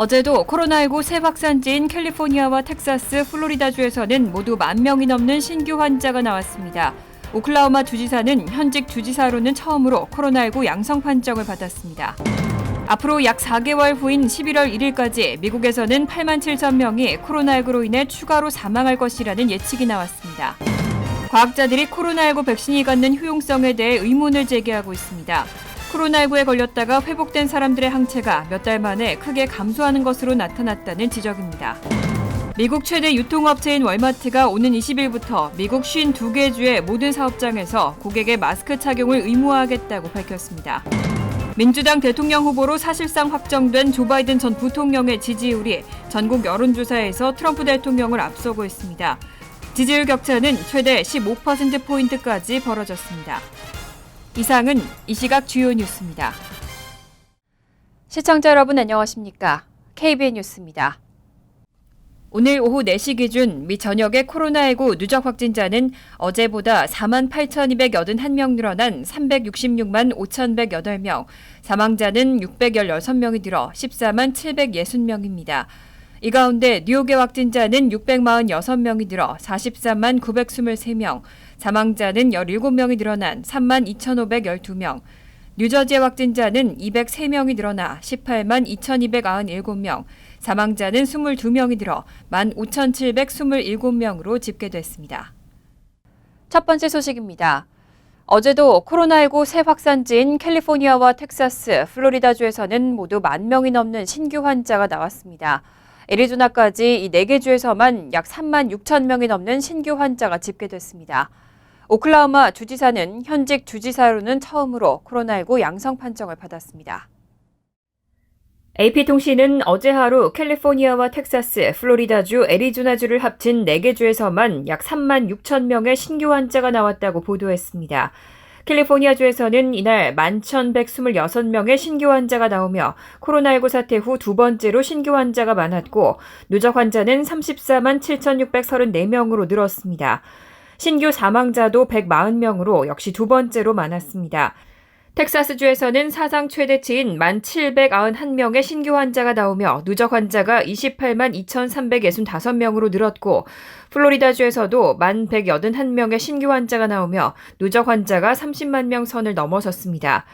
어제도 코로나19 새 확산지인 캘리포니아와 텍사스, 플로리다주에서는 모두 10,000명이 넘는 신규 환자가 나왔습니다. 오클라호마 주지사는 현직 주지사로는 처음으로 코로나19 양성 판정을 받았습니다. 앞으로 약 4개월 후인 11월 1일까지 미국에서는 87,000명이 코로나19로 인해 추가로 사망할 것이라는 예측이 나왔습니다. 과학자들이 코로나19 백신이 갖는 효용성에 대해 의문을 제기하고 있습니다. 코로나19에 걸렸다가 회복된 사람들의 항체가 몇 달 만에 크게 감소하는 것으로 나타났다는 지적입니다. 미국 최대 유통업체인 월마트가 오는 20일부터 미국 52개 주의 모든 사업장에서 고객의 마스크 착용을 의무화하겠다고 밝혔습니다. 민주당 대통령 후보로 사실상 확정된 조 바이든 전 부통령의 지지율이 전국 여론조사에서 트럼프 대통령을 앞서고 있습니다. 지지율 격차는 최대 15%포인트까지 벌어졌습니다. 이상은 이 시각 주요 뉴스입니다. 시청자 여러분 안녕하십니까? KBN 뉴스입니다. 오늘 오후 4시 기준 미 전역의 코로나19 누적 확진자는 어제보다 48,281명 늘어난 366만 5,108명, 사망자는 616명이 늘어 14만 760명입니다. 이 가운데 뉴욕의 확진자는 646명이 늘어 43만 923명, 사망자는 17명이 늘어난 3만 2,512명, 뉴저지의 확진자는 203명이 늘어나 18만 2,297명, 사망자는 22명이 늘어 15,727명으로 집계됐습니다. 첫 번째 소식입니다. 어제도 코로나19 새 확산지인 캘리포니아와 텍사스, 플로리다주에서는 모두 10,000명이 넘는 신규 환자가 나왔습니다. 애리조나까지 이 4개 주에서만 약 36,000명이 넘는 신규 환자가 집계됐습니다. 오클라호마 주지사는 현직 주지사로는 처음으로 코로나19 양성 판정을 받았습니다. AP통신은 어제 하루 캘리포니아와 텍사스, 플로리다주, 애리조나주를 합친 4개 주에서만 약 36,000명의 신규 환자가 나왔다고 보도했습니다. 캘리포니아주에서는 이날 11,126명의 신규 환자가 나오며 코로나19 사태 후 두 번째로 신규 환자가 많았고 누적 환자는 34만 7,634명으로 늘었습니다. 신규 사망자도 140명으로 역시 두 번째로 많았습니다. 텍사스주에서는 사상 최대치인 1,791명의 신규 환자가 나오며 누적 환자가 28만 2,365명으로 늘었고 플로리다주에서도 1,181명의 신규 환자가 나오며 누적 환자가 30만 명 선을 넘어섰습니다.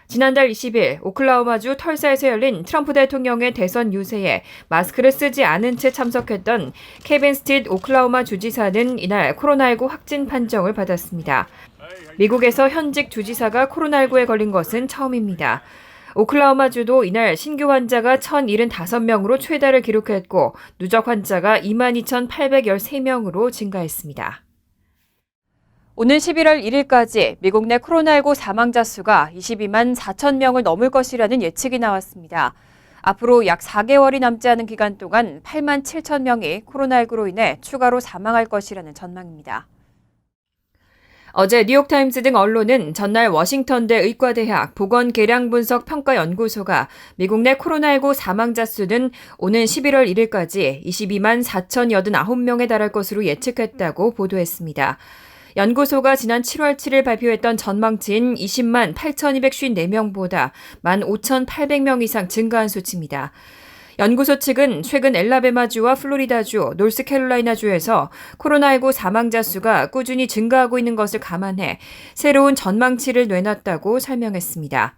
지난달 20일 오클라호마주 털사에서 열린 트럼프 대통령의 대선 유세에 마스크를 쓰지 않은 채 참석했던 케빈 스티트 오클라호마 주지사는 이날 코로나19 확진 판정을 받았습니다. 미국에서 현직 주지사가 코로나19에 걸린 것은 처음입니다. 오클라호마주도 이날 신규 환자가 1,075명으로 최다를 기록했고 누적 환자가 22,813명으로 증가했습니다. 오는 11월 1일까지 미국 내 코로나19 사망자 수가 22만 4천 명을 넘을 것이라는 예측이 나왔습니다. 앞으로 약 4개월이 남지 않은 기간 동안 8만 7천 명이 코로나19로 인해 추가로 사망할 것이라는 전망입니다. 어제 뉴욕타임스 등 언론은 전날 워싱턴대 의과대학 보건계량분석평가연구소가 미국 내 코로나19 사망자 수는 오는 11월 1일까지 22만 4,089명에 달할 것으로 예측했다고 보도했습니다. 연구소가 지난 7월 7일 발표했던 전망치인 20만 8,254명보다 15,800명 이상 증가한 수치입니다. 연구소 측은 최근 엘라베마주와 플로리다주, 노스캐롤라이나주에서 코로나19 사망자 수가 꾸준히 증가하고 있는 것을 감안해 새로운 전망치를 내놨다고 설명했습니다.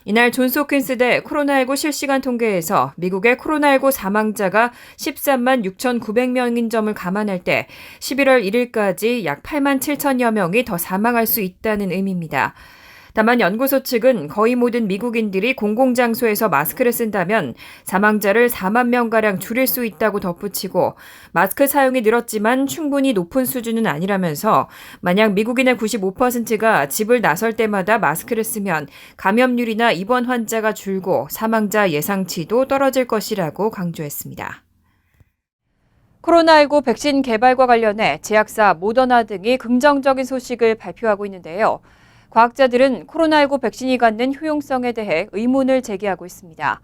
이날 존스홉킨스대 코로나19 실시간 통계에서 미국의 코로나19 사망자가 13만 6,900명인 점을 감안할 때 11월 1일까지 약 8만 7천여 명이 더 사망할 수 있다는 의미입니다. 다만 연구소 측은 거의 모든 미국인들이 공공장소에서 마스크를 쓴다면 사망자를 4만 명가량 줄일 수 있다고 덧붙이고 마스크 사용이 늘었지만 충분히 높은 수준은 아니라면서 만약 미국인의 95%가 집을 나설 때마다 마스크를 쓰면 감염률이나 입원 환자가 줄고 사망자 예상치도 떨어질 것이라고 강조했습니다. 코로나19 백신 개발과 관련해 제약사 모더나 등이 긍정적인 소식을 발표하고 있는데요. 과학자들은 코로나19 백신이 갖는 효용성에 대해 의문을 제기하고 있습니다.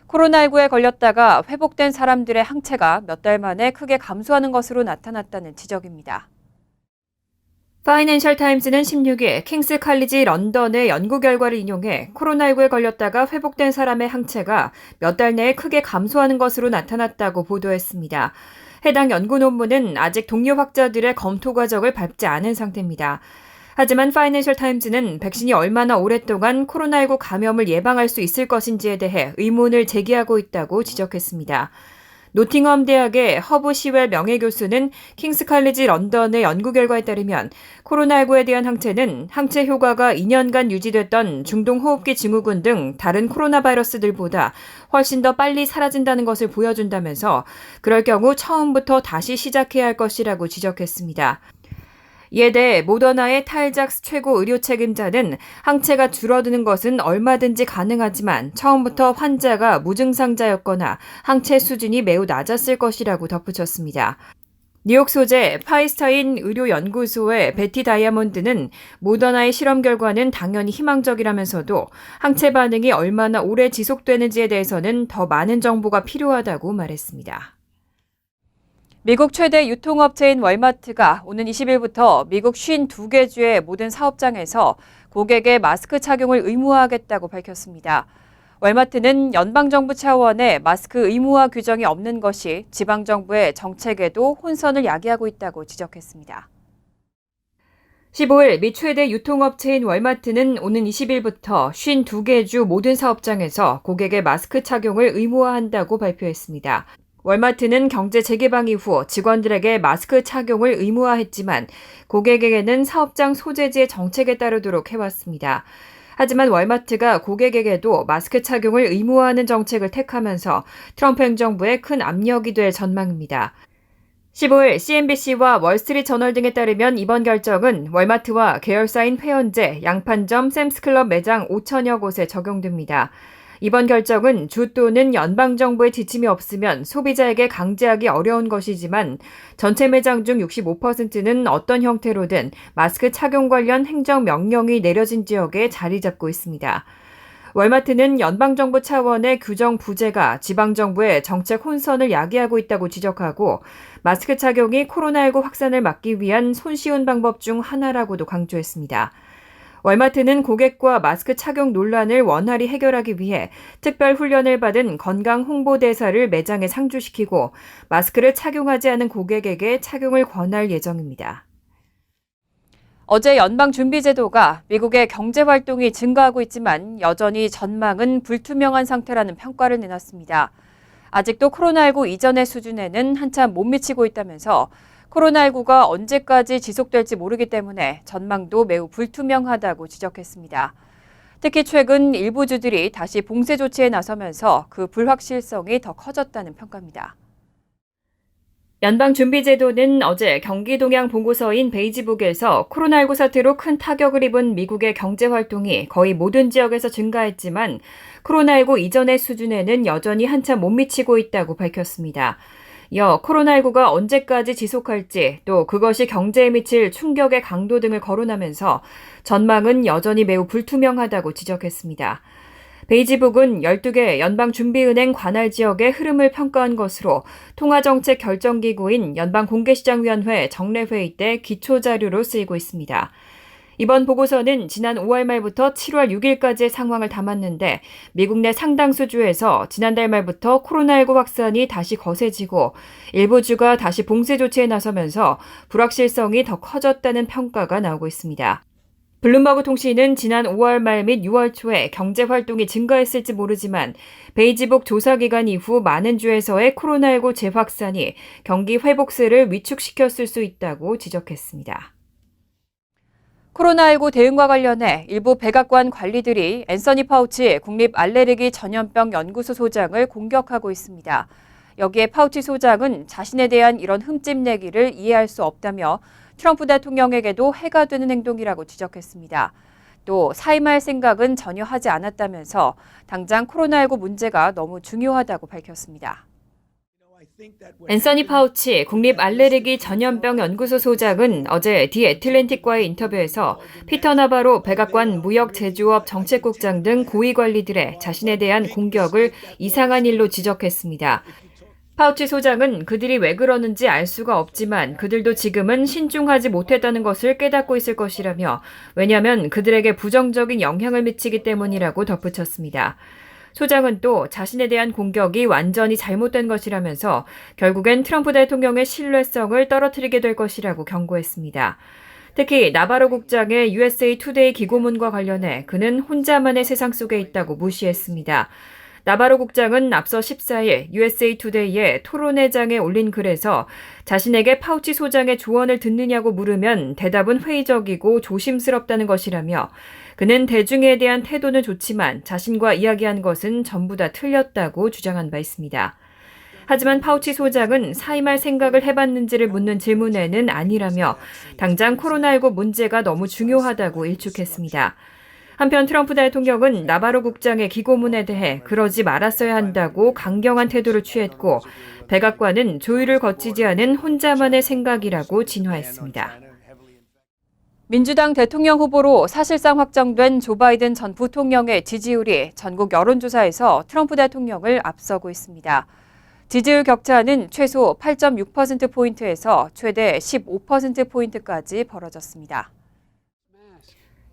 코로나19에 걸렸다가 회복된 사람들의 항체가 몇 달 만에 크게 감소하는 것으로 나타났다는 지적입니다. 파이낸셜 타임즈는 16일 킹스 칼리지 런던의 연구 결과를 인용해 코로나19에 걸렸다가 회복된 사람의 항체가 몇 달 내에 크게 감소하는 것으로 나타났다고 보도했습니다. 해당 연구 논문은 아직 동료 학자들의 검토 과정을 밟지 않은 상태입니다. 하지만 파이낸셜 타임즈는 백신이 얼마나 오랫동안 코로나19 감염을 예방할 수 있을 것인지에 대해 의문을 제기하고 있다고 지적했습니다. 노팅엄 대학의 허브 시웰 명예교수는 킹스 칼리지 런던의 연구 결과에 따르면 코로나19에 대한 항체는 항체 효과가 2년간 유지됐던 중동호흡기 증후군 등 다른 코로나 바이러스들보다 훨씬 더 빨리 사라진다는 것을 보여준다면서 그럴 경우 처음부터 다시 시작해야 할 것이라고 지적했습니다. 이에 대해 모더나의 타일 작스 최고 의료 책임자는 항체가 줄어드는 것은 얼마든지 가능하지만 처음부터 환자가 무증상자였거나 항체 수준이 매우 낮았을 것이라고 덧붙였습니다. 뉴욕 소재 파이스타인 의료연구소의 베티 다이아몬드는 모더나의 실험 결과는 당연히 희망적이라면서도 항체 반응이 얼마나 오래 지속되는지에 대해서는 더 많은 정보가 필요하다고 말했습니다. 미국 최대 유통업체인 월마트가 오는 20일부터 미국 52개 주의 모든 사업장에서 고객의 마스크 착용을 의무화하겠다고 밝혔습니다. 월마트는 연방정부 차원의 마스크 의무화 규정이 없는 것이 지방정부의 정책에도 혼선을 야기하고 있다고 지적했습니다. 15일 미 최대 유통업체인 월마트는 오는 20일부터 52개 주 모든 사업장에서 고객의 마스크 착용을 의무화한다고 발표했습니다. 월마트는 경제 재개방 이후 직원들에게 마스크 착용을 의무화했지만 고객에게는 사업장 소재지의 정책에 따르도록 해왔습니다. 하지만 월마트가 고객에게도 마스크 착용을 의무화하는 정책을 택하면서 트럼프 행정부에 큰 압력이 될 전망입니다. 15일 CNBC와 월스트리트저널 등에 따르면 이번 결정은 월마트와 계열사인 회원제, 양판점, 샘스클럽 매장 5천여 곳에 적용됩니다. 이번 결정은 주 또는 연방정부의 지침이 없으면 소비자에게 강제하기 어려운 것이지만 전체 매장 중 65%는 어떤 형태로든 마스크 착용 관련 행정명령이 내려진 지역에 자리 잡고 있습니다. 월마트는 연방정부 차원의 규정 부재가 지방정부의 정책 혼선을 야기하고 있다고 지적하고 마스크 착용이 코로나19 확산을 막기 위한 손쉬운 방법 중 하나라고도 강조했습니다. 월마트는 고객과 마스크 착용 논란을 원활히 해결하기 위해 특별 훈련을 받은 건강 홍보대사를 매장에 상주시키고 마스크를 착용하지 않은 고객에게 착용을 권할 예정입니다. 어제 연방준비제도가 미국의 경제활동이 증가하고 있지만 여전히 전망은 불투명한 상태라는 평가를 내놨습니다. 아직도 코로나19 이전의 수준에는 한참 못 미치고 있다면서 코로나19가 언제까지 지속될지 모르기 때문에 전망도 매우 불투명하다고 지적했습니다. 특히 최근 일부 주들이 다시 봉쇄 조치에 나서면서 그 불확실성이 더 커졌다는 평가입니다. 연방준비제도는 어제 경기동향 보고서인 베이지북에서 코로나19 사태로 큰 타격을 입은 미국의 경제활동이 거의 모든 지역에서 증가했지만 코로나19 이전의 수준에는 여전히 한참 못 미치고 있다고 밝혔습니다. 이어 코로나19가 언제까지 지속할지 또 그것이 경제에 미칠 충격의 강도 등을 거론하면서 전망은 여전히 매우 불투명하다고 지적했습니다. 베이지북은 12개 연방준비은행 관할 지역의 흐름을 평가한 것으로 통화정책 결정기구인 연방공개시장위원회 정례회의 때 기초자료로 쓰이고 있습니다. 이번 보고서는 지난 5월 말부터 7월 6일까지의 상황을 담았는데 미국 내 상당수 주에서 지난달 말부터 코로나19 확산이 다시 거세지고 일부 주가 다시 봉쇄 조치에 나서면서 불확실성이 더 커졌다는 평가가 나오고 있습니다. 블룸버그 통신은 지난 5월 말 및 6월 초에 경제 활동이 증가했을지 모르지만 베이지북 조사 기간 이후 많은 주에서의 코로나19 재확산이 경기 회복세를 위축시켰을 수 있다고 지적했습니다. 코로나19 대응과 관련해 일부 백악관 관리들이 앤서니 파우치 국립 알레르기 전염병 연구소 소장을 공격하고 있습니다. 여기에 파우치 소장은 자신에 대한 이런 흠집내기를 이해할 수 없다며 트럼프 대통령에게도 해가 되는 행동이라고 지적했습니다. 또 사임할 생각은 전혀 하지 않았다면서 당장 코로나19 문제가 너무 중요하다고 밝혔습니다. 앤서니 파우치 국립 알레르기 전염병 연구소 소장은 어제 디 애틀랜틱과의 인터뷰에서 피터 나바로 백악관 무역 제조업 정책국장 등 고위 관리들의 자신에 대한 공격을 이상한 일로 지적했습니다. 파우치 소장은 그들이 왜 그러는지 알 수가 없지만 그들도 지금은 신중하지 못했다는 것을 깨닫고 있을 것이라며 왜냐하면 그들에게 부정적인 영향을 미치기 때문이라고 덧붙였습니다. 소장은 또 자신에 대한 공격이 완전히 잘못된 것이라면서 결국엔 트럼프 대통령의 신뢰성을 떨어뜨리게 될 것이라고 경고했습니다. 특히 나바로 국장의 USA 투데이 기고문과 관련해 그는 혼자만의 세상 속에 있다고 무시했습니다. 나바로 국장은 앞서 14일 USA 투데이의 토론회장에 올린 글에서 자신에게 파우치 소장의 조언을 듣느냐고 물으면 대답은 회의적이고 조심스럽다는 것이라며 그는 대중에 대한 태도는 좋지만 자신과 이야기한 것은 전부 다 틀렸다고 주장한 바 있습니다. 하지만 파우치 소장은 사임할 생각을 해봤는지를 묻는 질문에는 아니라며 당장 코로나19 문제가 너무 중요하다고 일축했습니다. 한편 트럼프 대통령은 나바로 국장의 기고문에 대해 그러지 말았어야 한다고 강경한 태도를 취했고 백악관은 조율을 거치지 않은 혼자만의 생각이라고 진화했습니다. 민주당 대통령 후보로 사실상 확정된 조 바이든 전 부통령의 지지율이 전국 여론조사에서 트럼프 대통령을 앞서고 있습니다. 지지율 격차는 최소 8.6%포인트에서 최대 15%포인트까지 벌어졌습니다.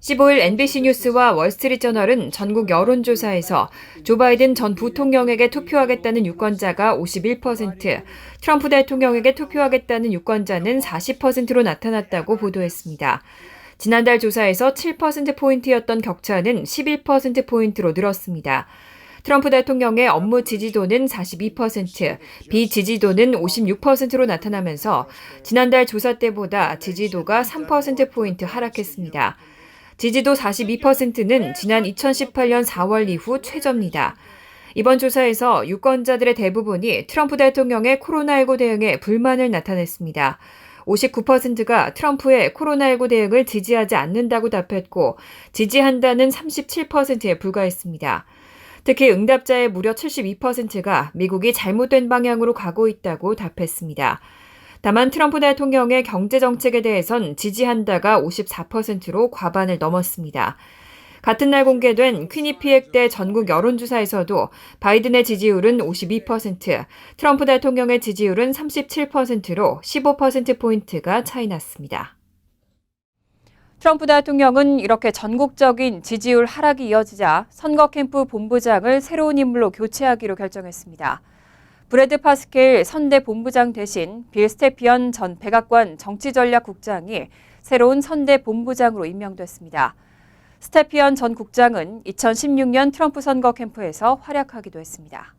15일 NBC 뉴스와 월스트리트저널은 전국 여론조사에서 조 바이든 전 부통령에게 투표하겠다는 유권자가 51%, 트럼프 대통령에게 투표하겠다는 유권자는 40%로 나타났다고 보도했습니다. 지난달 조사에서 7%포인트였던 격차는 11%포인트로 늘었습니다. 트럼프 대통령의 업무 지지도는 42%, 비지지도는 56%로 나타나면서 지난달 조사 때보다 지지도가 3%포인트 하락했습니다. 지지도 42%는 지난 2018년 4월 이후 최저입니다. 이번 조사에서 유권자들의 대부분이 트럼프 대통령의 코로나19 대응에 불만을 나타냈습니다. 59%가 트럼프의 코로나19 대응을 지지하지 않는다고 답했고 지지한다는 37%에 불과했습니다. 특히 응답자의 무려 72%가 미국이 잘못된 방향으로 가고 있다고 답했습니다. 다만 트럼프 대통령의 경제정책에 대해선 지지한다가 54%로 과반을 넘었습니다. 같은 날 공개된 퀴니피엑 대 전국 여론조사에서도 바이든의 지지율은 52%, 트럼프 대통령의 지지율은 37%로 15%포인트가 차이 났습니다. 트럼프 대통령은 이렇게 전국적인 지지율 하락이 이어지자 선거 캠프 본부장을 새로운 인물로 교체하기로 결정했습니다. 브래드 파스켈 선대 본부장 대신 빌 스테피언 전 백악관 정치전략국장이 새로운 선대 본부장으로 임명됐습니다. 스테피언 전 국장은 2016년 트럼프 선거 캠프에서 활약하기도 했습니다.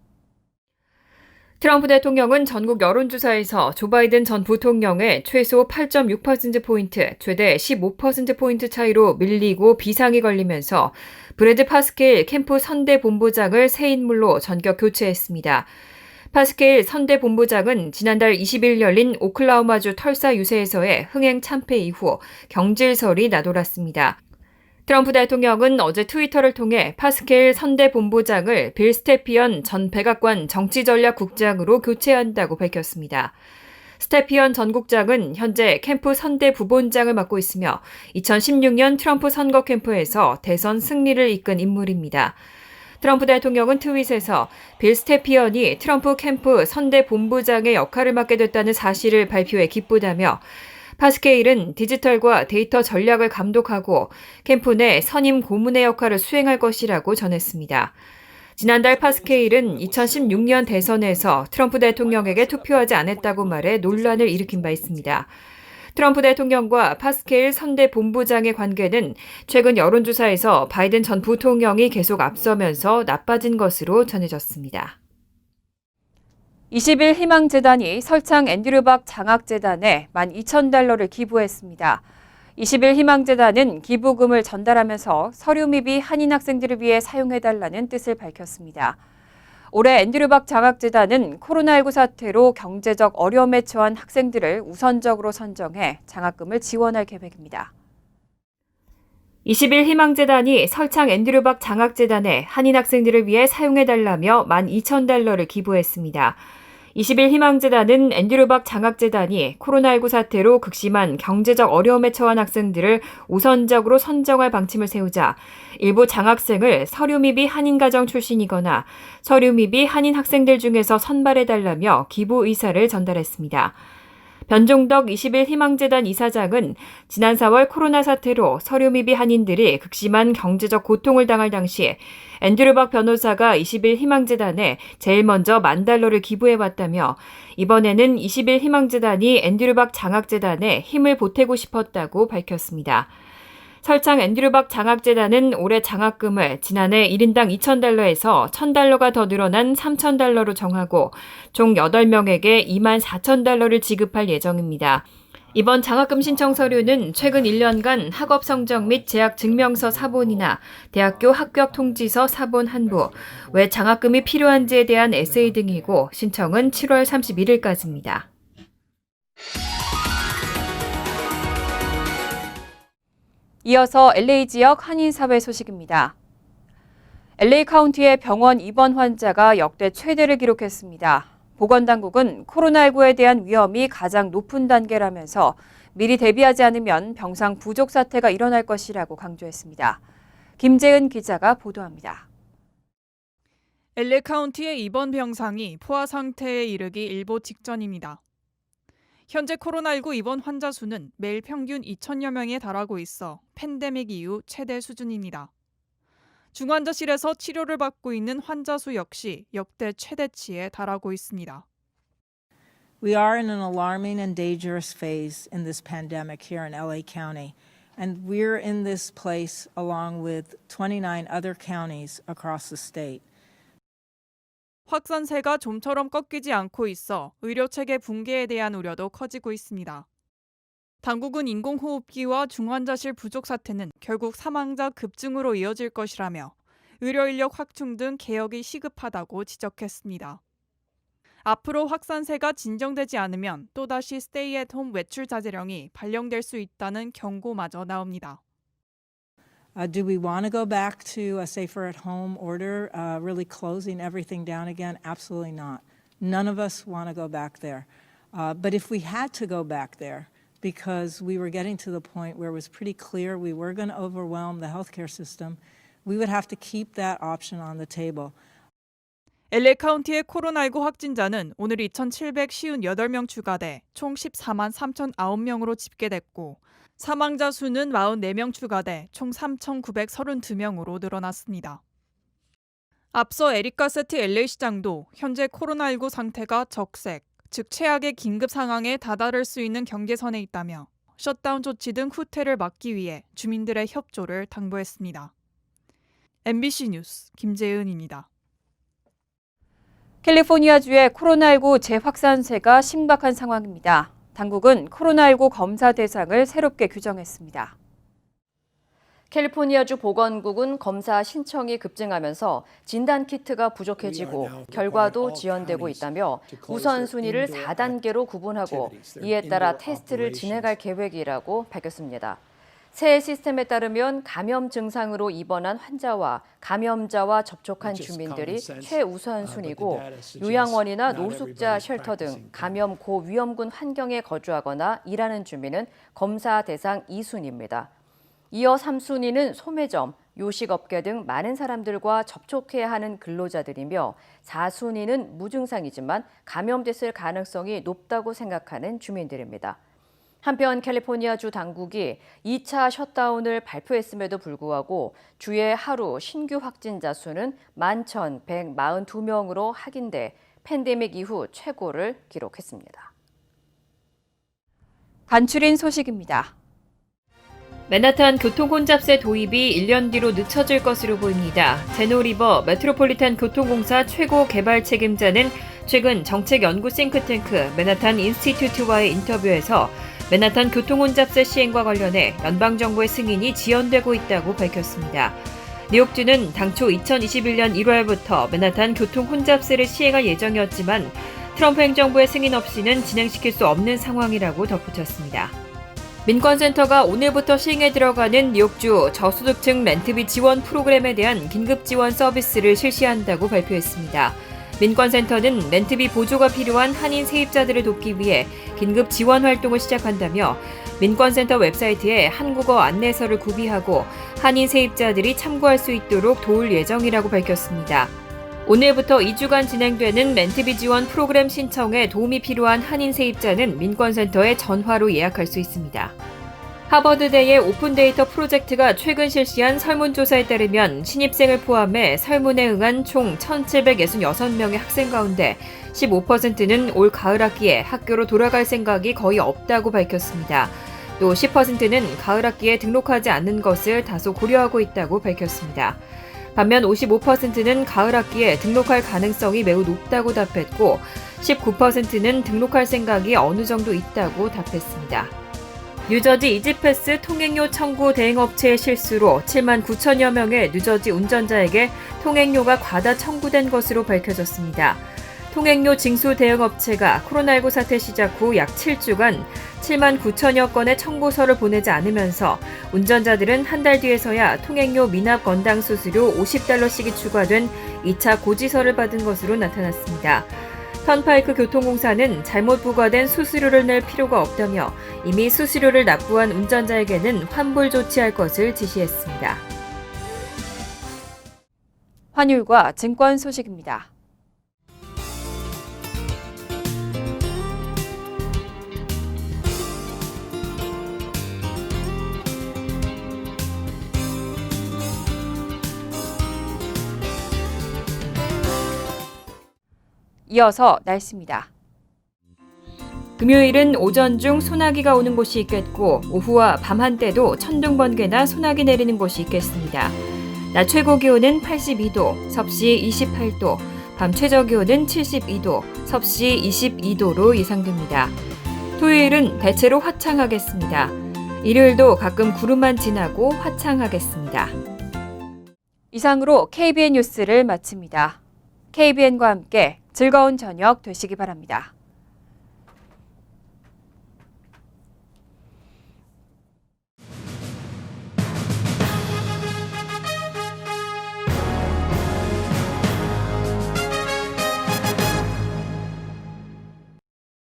트럼프 대통령은 전국 여론조사에서 조 바이든 전 부통령의 최소 8.6%포인트, 최대 15%포인트 차이로 밀리고 비상이 걸리면서 브래드 파스켈 캠프 선대 본부장을 새 인물로 전격 교체했습니다. 파스켈 선대 본부장은 지난달 20일 열린 오클라호마주 털사 유세에서의 흥행 참패 이후 경질설이 나돌았습니다. 트럼프 대통령은 어제 트위터를 통해 파스켈 선대 본부장을 빌 스테피언 전 백악관 정치전략국장으로 교체한다고 밝혔습니다. 스테피언 전 국장은 현재 캠프 선대 부본장을 맡고 있으며 2016년 트럼프 선거 캠프에서 대선 승리를 이끈 인물입니다. 트럼프 대통령은 트윗에서 빌 스테피언이 트럼프 캠프 선대 본부장의 역할을 맡게 됐다는 사실을 발표해 기쁘다며 파스케일은 디지털과 데이터 전략을 감독하고 캠프 내 선임 고문의 역할을 수행할 것이라고 전했습니다. 지난달 파스케일은 2016년 대선에서 트럼프 대통령에게 투표하지 않았다고 말해 논란을 일으킨 바 있습니다. 트럼프 대통령과 파스케일 선대 본부장의 관계는 최근 여론조사에서 바이든 전 부통령이 계속 앞서면서 나빠진 것으로 전해졌습니다. 20일 희망재단이 설창 앤드류박 장학재단에 $12,000를 기부했습니다. 20일 희망재단은 기부금을 전달하면서 서류 미비 한인 학생들을 위해 사용해달라는 뜻을 밝혔습니다. 올해 앤드류박 장학재단은 코로나19 사태로 경제적 어려움에 처한 학생들을 우선적으로 선정해 장학금을 지원할 계획입니다. 20일 희망재단이 설창 앤드류박 장학재단에 한인 학생들을 위해 사용해달라며 $12,000를 기부했습니다. 20일 희망재단은 앤드류박 장학재단이 코로나19 사태로 극심한 경제적 어려움에 처한 학생들을 우선적으로 선정할 방침을 세우자 일부 장학생을 서류미비 한인가정 출신이거나 서류미비 한인 학생들 중에서 선발해달라며 기부 의사를 전달했습니다. 변종덕 20일 희망재단 이사장은 지난 4월 코로나 사태로 서류미비 한인들이 극심한 경제적 고통을 당할 당시 앤드류박 변호사가 20일 희망재단에 제일 먼저 $10,000를 기부해왔다며 이번에는 20일 희망재단이 앤드류박 장학재단에 힘을 보태고 싶었다고 밝혔습니다. 설창 앤드류박 장학재단은 올해 장학금을 지난해 1인당 $2,000에서 $1,000가 더 늘어난 $3,000로 정하고 총 8명에게 $24,000를 지급할 예정입니다. 이번 장학금 신청 서류는 최근 1년간 학업 성적 및 재학 증명서 사본이나 대학교 합격 통지서 사본 한 부, 왜 장학금이 필요한지에 대한 에세이 등이고 신청은 7월 31일까지입니다. 이어서 LA 지역 한인사회 소식입니다. LA 카운티의 병원 입원 환자가 역대 최대를 기록했습니다. 보건당국은 코로나19에 대한 위험이 가장 높은 단계라면서 미리 대비하지 않으면 병상 부족 사태가 일어날 것이라고 강조했습니다. 김재은 기자가 보도합니다. LA 카운티의 입원 병상이 포화 상태에 이르기 일보 직전입니다. 현재 코로나19 입원 환자 수는 매일 평균 2,000여 명에 달하고 있어 팬데믹 이후 최대 수준입니다. 중환자실에서 치료를 받고 있는 환자 수 역시 역대 최대치에 달하고 있습니다. We are in an alarming and dangerous phase in this pandemic here in LA County, and we're in this place along with 29 other counties across the state. 확산세가 좀처럼 꺾이지 않고 있어 의료체계 붕괴에 대한 우려도 커지고 있습니다. 당국은 인공호흡기와 중환자실 부족 사태는 결국 사망자 급증으로 이어질 것이라며 의료인력 확충 등 개혁이 시급하다고 지적했습니다. 앞으로 확산세가 진정되지 않으면 또다시 스테이 앳 홈 외출 자제령이 발령될 수 있다는 경고마저 나옵니다. Do we want to go back to a safer at home order, really closing everything down again? Absolutely not. None of us want to go back there. But if we had to go back there, because we were getting to the point where it was pretty clear we were going to overwhelm the healthcare system, we would have to keep that option on the table. LA 카운티의 코로나19 확진자는 오늘 2,758명 추가돼 총 14만 3,009명으로 집계됐고 사망자 수는 44명 추가돼 총 3,932명으로 늘어났습니다. 앞서 에릭 가세트 LA시장도 현재 코로나19 상태가 적색, 즉 최악의 긴급 상황에 다다를 수 있는 경계선에 있다며 셧다운 조치 등 후퇴를 막기 위해 주민들의 협조를 당부했습니다. MBC 뉴스 김재은입니다. 캘리포니아주의 코로나19 재확산세가 심각한 상황입니다. 당국은 코로나19 검사 대상을 새롭게 규정했습니다. 캘리포니아주 보건국은 검사 신청이 급증하면서 진단키트가 부족해지고 결과도 지연되고 있다며 우선순위를 4단계로 구분하고 이에 따라 테스트를 진행할 계획이라고 밝혔습니다. 새 시스템에 따르면 감염 증상으로 입원한 환자와 감염자와 접촉한 주민들이 최우선순위고 요양원이나 노숙자 쉘터 등 감염 고위험군 환경에 거주하거나 일하는 주민은 검사 대상 2순위입니다. 이어 3순위는 소매점, 요식업계 등 많은 사람들과 접촉해야 하는 근로자들이며 4순위는 무증상이지만 감염됐을 가능성이 높다고 생각하는 주민들입니다. 한편 캘리포니아주 당국이 2차 셧다운을 발표했음에도 불구하고 주의 하루 신규 확진자 수는 11,142명으로 확인돼 팬데믹 이후 최고를 기록했습니다. 간추린 소식입니다. 맨하탄 교통혼잡세 도입이 1년 뒤로 늦춰질 것으로 보입니다. 제노리버 메트로폴리탄 교통공사 최고 개발 책임자는 최근 정책 연구 싱크탱크 맨하탄 인스티튜트와의 인터뷰에서 맨하탄 교통혼잡세 시행과 관련해 연방정부의 승인이 지연되고 있다고 밝혔습니다. 뉴욕주는 당초 2021년 1월부터 맨하탄 교통혼잡세를 시행할 예정이었지만 트럼프 행정부의 승인 없이는 진행시킬 수 없는 상황이라고 덧붙였습니다. 민권센터가 오늘부터 시행에 들어가는 뉴욕주 저소득층 렌트비 지원 프로그램에 대한 긴급 지원 서비스를 실시한다고 발표했습니다. 민권센터는 렌트비 보조가 필요한 한인 세입자들을 돕기 위해 긴급 지원 활동을 시작한다며 민권센터 웹사이트에 한국어 안내서를 구비하고 한인 세입자들이 참고할 수 있도록 도울 예정이라고 밝혔습니다. 오늘부터 2주간 진행되는 렌트비 지원 프로그램 신청에 도움이 필요한 한인 세입자는 민권센터에 전화로 예약할 수 있습니다. 하버드대의 오픈데이터 프로젝트가 최근 실시한 설문조사에 따르면 신입생을 포함해 설문에 응한 총 1,766명의 학생 가운데 15%는 올 가을 학기에 학교로 돌아갈 생각이 거의 없다고 밝혔습니다. 또 10%는 가을 학기에 등록하지 않는 것을 다소 고려하고 있다고 밝혔습니다. 반면 55%는 가을 학기에 등록할 가능성이 매우 높다고 답했고 19%는 등록할 생각이 어느 정도 있다고 답했습니다. 뉴저지 이지패스 통행료 청구 대행업체의 실수로 7만 9천여 명의 뉴저지 운전자에게 통행료가 과다 청구된 것으로 밝혀졌습니다. 통행료 징수 대행업체가 코로나19 사태 시작 후 약 7주간 7만 9천여 건의 청구서를 보내지 않으면서 운전자들은 한 달 뒤에서야 통행료 미납 건당 수수료 $50씩이 추가된 2차 고지서를 받은 것으로 나타났습니다. 턴파이크 교통공사는 잘못 부과된 수수료를 낼 필요가 없다며 이미 수수료를 납부한 운전자에게는 환불 조치할 것을 지시했습니다. 환율과 증권 소식입니다. 이어서 날씨입니다. 금요일은 오전 중 소나기가 오는 곳이 있겠고 오후와 밤 한때도 천둥 번개나 소나기 내리는 곳이 있겠습니다. 낮 최고 기온은 82도, 섭씨 28도, 밤 최저 기온은 72도, 섭씨 22도로 예상됩니다. 토요일은 대체로 화창하겠습니다. 일요일도 가끔 구름만 지나고 화창하겠습니다. 이상으로 KBN 뉴스를 마칩니다. KBN과 함께 즐거운 저녁 되시기 바랍니다.